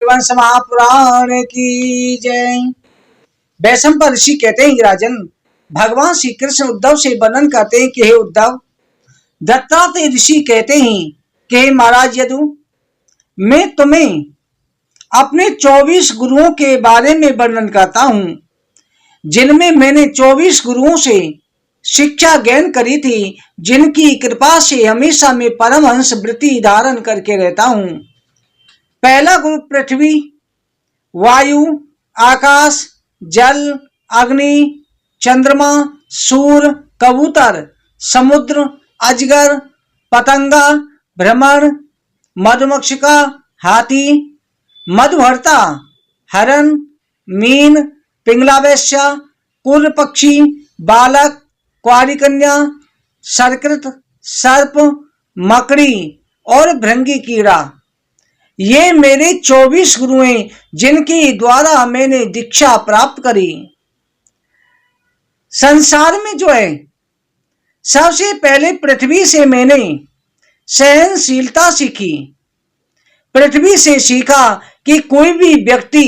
रघुवंश महापुराण की जय। वैशंपायन ऋषि कहते हैं, राजन, भगवान श्री कृष्ण उद्धव से वर्णन करते हैं कि हे उद्धव, दत्तात्रेय ऋषि कहते हैं कि हे महाराज यदु, मैं तुम्हें अपने 24 गुरुओं के बारे में वर्णन करता हूं, जिनमें मैंने 24 गुरुओं से शिक्षा ज्ञान करी थी, जिनकी कृपा से हमेशा मैं परमहंस वृत्ति धारण करके रहता हूं। पहला गुरु पृथ्वी, वायु, आकाश, जल, अग्नि, चंद्रमा, सूर्य, कबूतर, समुद्र, अजगर, पतंगा, भ्रमर, मधुमक्षिका, हाथी, मधुहर्ता, हरण, मीन, पिंगला वैश्य, कुर्र पक्षी, बालक, क्वारी कन्या, सर्कृत, सर्प, मकड़ी और भृंगी कीड़ा, ये मेरे 24 गुरु हैं, जिनके द्वारा मैंने दीक्षा प्राप्त करी। संसार में जो है, सबसे पहले पृथ्वी से मैंने सहनशीलता सीखी। पृथ्वी से सीखा कि कोई भी व्यक्ति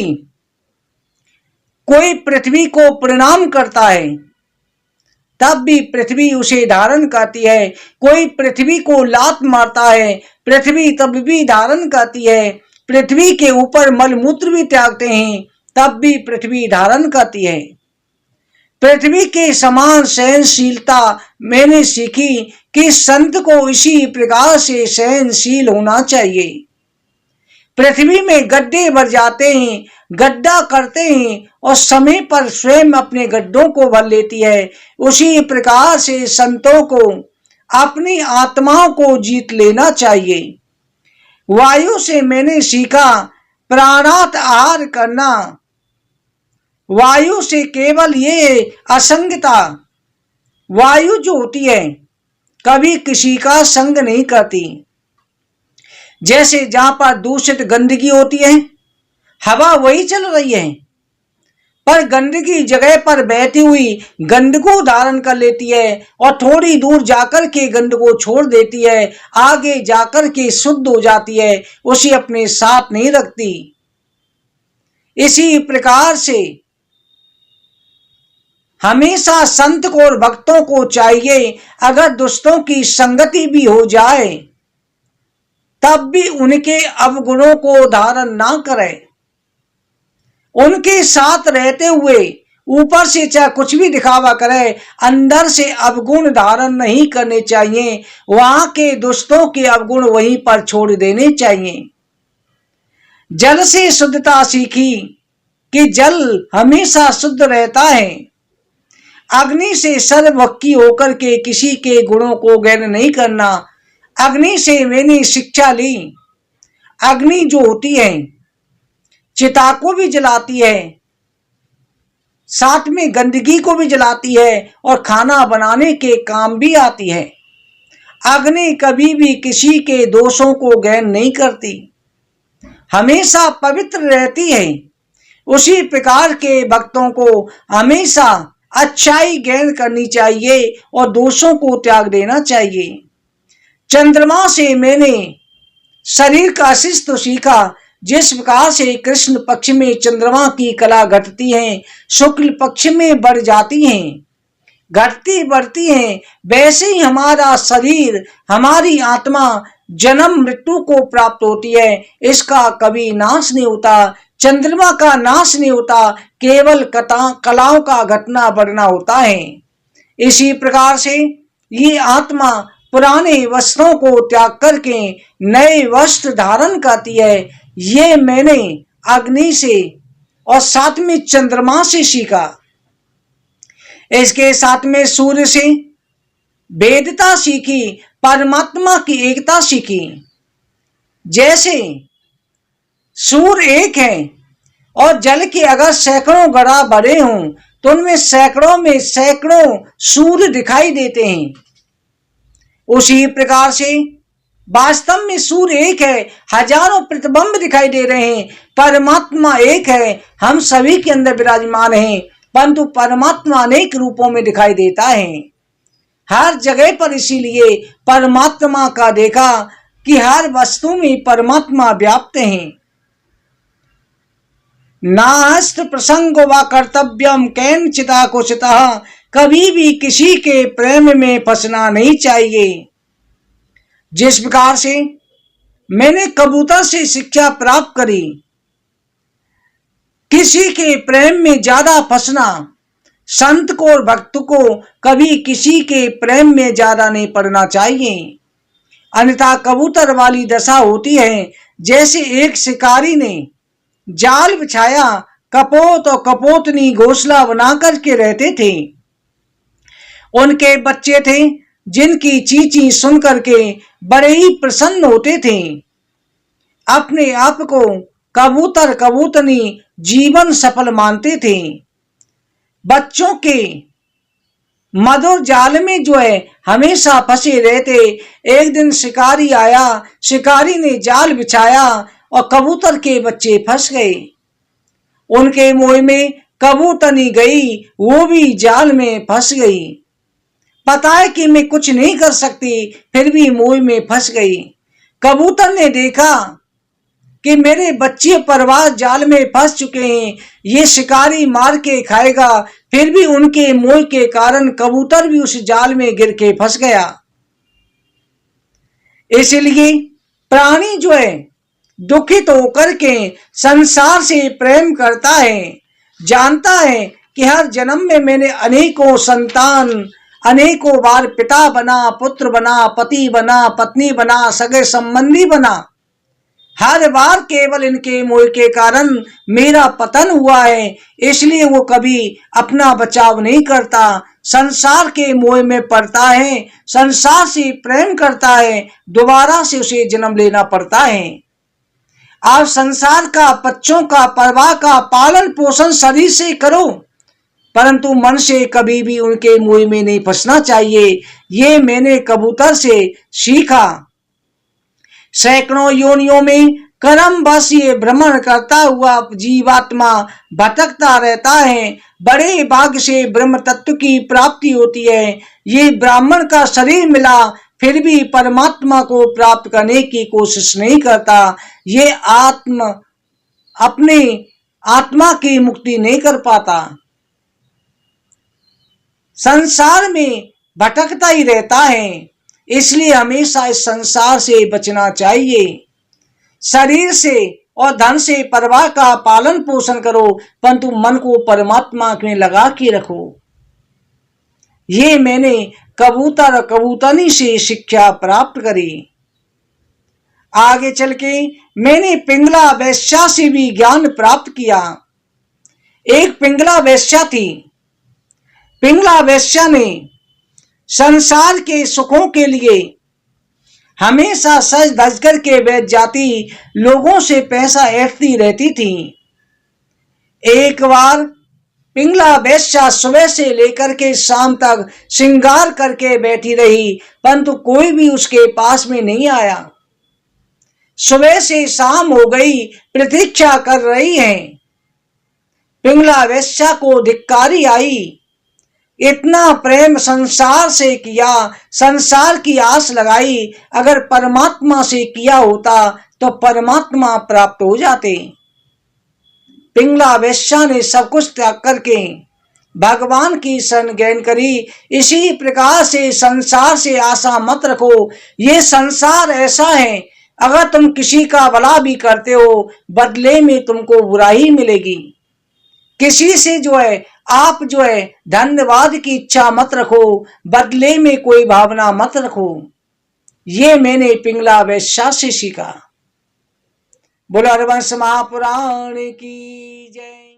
कोई पृथ्वी को प्रणाम करता है तब भी पृथ्वी उसे धारण करती है। कोई पृथ्वी को लात मारता है, पृथ्वी तब भी धारण करती है। पृथ्वी के ऊपर मलमूत्र भी त्यागते हैं तब भी पृथ्वी धारण करती है। पृथ्वी के समान सहनशीलता मैंने सीखी कि संत को इसी प्रकार से सहनशील होना चाहिए। पृथ्वी में गड्ढे भर जाते हैं, गड्ढा करते हैं और समय पर स्वयं अपने गड्ढों को भर लेती है। उसी प्रकार से संतों को अपनी आत्माओं को जीत लेना चाहिए। वायु से मैंने सीखा प्राणात आहार करना। वायु से केवल ये असंगता, वायु जो होती है कभी किसी का संग नहीं करती। जैसे जहां पर दूषित गंदगी होती है, हवा वही चल रही है, पर गंदगी जगह पर बहती हुई गंध को धारण कर लेती है और थोड़ी दूर जाकर के गंध को छोड़ देती है, आगे जाकर के शुद्ध हो जाती है, उसे अपने साथ नहीं रखती। इसी प्रकार से हमेशा संत को और भक्तों को चाहिए, अगर दुष्टों की संगति भी हो जाए तब भी उनके अवगुणों को धारण ना करें। उनके साथ रहते हुए ऊपर से चाहे कुछ भी दिखावा करे, अंदर से अवगुण धारण नहीं करने चाहिए। वहां के दुष्टों के अवगुण वहीं पर छोड़ देने चाहिए। जल से शुद्धता सीखी कि जल हमेशा शुद्ध रहता है। अग्नि से सर्वभक्षी होकर के किसी के गुणों को ग्रहण नहीं करना। अग्नि से मैंने शिक्षा ली। अग्नि जो होती है चिता को भी जलाती है, साथ में गंदगी को भी जलाती है और खाना बनाने के काम भी आती है। अग्नि कभी भी किसी के दोषों को ग्रहण नहीं करती, हमेशा पवित्र रहती है। उसी प्रकार के भक्तों को हमेशा अच्छाई ग्रहण करनी चाहिए और दोषों को त्याग देना चाहिए। चंद्रमा से मैंने शरीर का शिस्त सीखा। जिस प्रकार से कृष्ण पक्ष में चंद्रमा की कला घटती है, शुक्ल पक्ष में बढ़ जाती है, घटती बढ़ती है, वैसे ही हमारा शरीर, हमारी आत्मा जन्म मृत्यु को प्राप्त होती है। इसका कभी नाश नहीं होता, चंद्रमा का नाश नहीं होता, केवल कलाओं का घटना बढ़ना होता है। इसी प्रकार से ये आत्मा पुराने वस्त्रों को त्याग करके नए वस्त्र धारण करती है। ये मैंने अग्नि से और साथ में चंद्रमा से सीखा। इसके साथ में सूर्य से वेदता सीखी, परमात्मा की एकता सीखी। जैसे सूर्य एक है और जल के अगर सैकड़ों गड़ा भरे हों तो उनमें सैकड़ों में सैकड़ों सूर्य दिखाई देते हैं। उसी प्रकार से वास्तव में सूर्य एक है, हजारों प्रतिबिंब दिखाई दे रहे हैं, परमात्मा एक है, हम सभी के अंदर विराजमान हैं, परंतु परमात्मा अनेक रूपों में दिखाई देता है हर जगह पर। इसीलिए परमात्मा का देखा कि हर वस्तु में परमात्मा व्याप्त हैं। नास्त्र प्रसंग व कर्तव्यम कैन चिता कुचितः, कभी भी किसी के प्रेम में फंसना नहीं चाहिए। जिस प्रकार से मैंने कबूतर से शिक्षा प्राप्त करी, किसी के प्रेम में ज्यादा फंसना, संत को और भक्त को कभी किसी के प्रेम में ज्यादा नहीं पड़ना चाहिए, अन्यथा कबूतर वाली दशा होती है। जैसे एक शिकारी ने जाल बिछाया, कपोत और कपोतनी घोंसला बना करके रहते थे। उनके बच्चे थे जिनकी चींची सुन करके बड़े ही प्रसन्न होते थे। अपने आप को कबूतर कबूतनी जीवन सफल मानते थे। बच्चों के मधुर जाल में हमेशा फंसे रहते। एक दिन शिकारी आया, शिकारी ने जाल बिछाया और कबूतर के बच्चे फंस गए। उनके मोह में कबूतनी गई, वो भी जाल में फंस गई। पता है कि मैं कुछ नहीं कर सकती, फिर भी मोह में फंस गई। कबूतर ने देखा कि मेरे बच्चे परवास जाल में फंस चुके हैं, ये शिकारी मार के खाएगा, फिर भी उनके मोह के कारण कबूतर भी उस जाल में गिर के फंस गया। इसलिए प्राणी दुखित होकर के संसार से प्रेम करता है, जानता है कि हर जन्म में मैंने अनेकों संतान, अनेकों बार पिता बना, पुत्र बना, पति बना, पत्नी बना, सगे संबंधी बना, हर बार केवल इनके मोह के कारण मेरा पतन हुआ है। इसलिए वो कभी अपना बचाव नहीं करता, संसार के मोह में पड़ता है, संसार से प्रेम करता है, दोबारा से उसे जन्म लेना पड़ता है। आप संसार का, बच्चों का, परवाह का पालन पोषण शरीर से करो, परंतु मन से कभी भी उनके मोह में नहीं फंसना चाहिए। ये मैंने कबूतर से सीखा। सैकड़ों योनियों में कर्म बस ये भ्रमण करता हुआ जीवात्मा भटकता रहता है। बड़े भाग्य से ब्रह्म तत्व की प्राप्ति होती है। ये ब्राह्मण का शरीर मिला, फिर भी परमात्मा को प्राप्त करने की कोशिश नहीं करता। ये अपने आत्मा की मुक्ति नहीं कर पाता, संसार में भटकता ही रहता है। इसलिए हमेशा इस संसार से बचना चाहिए। शरीर से और धन से परवाह का पालन पोषण करो, परंतु मन को परमात्मा में लगा के रखो। ये मैंने कबूतर कबूतनी से शिक्षा प्राप्त करी। आगे चल के मैंने पिंगला वैश्या से भी ज्ञान प्राप्त किया। एक पिंगला वैश्या थी। पिंगला वैश्या ने संसार के सुखों के लिए हमेशा सज धज करके बैठ जाती, लोगों से पैसा ऐंठती रहती थी। एक बार पिंगला वैश्या सुबह से लेकर के शाम तक श्रृंगार करके बैठी रही, परंतु कोई भी उसके पास में नहीं आया। सुबह से शाम हो गई, प्रतीक्षा कर रही है। पिंगला वैश्या को धिक्कारी आई। इतना प्रेम संसार से किया, संसार की आस लगाई, अगर परमात्मा से किया होता तो परमात्मा प्राप्त हो जाते। पिंगला वैश्या ने सब कुछ त्याग करके भगवान की शरण ग्रहण करी। इसी प्रकार से संसार से आशा मत रखो। ये संसार ऐसा है, अगर तुम किसी का भला भी करते हो, बदले में तुमको बुराई मिलेगी। किसी से आप धन्यवाद की इच्छा मत रखो, बदले में कोई भावना मत रखो। ये मैंने पिंगला वैश्या से सीखा। बोलो हरवंश महापुराण की जय।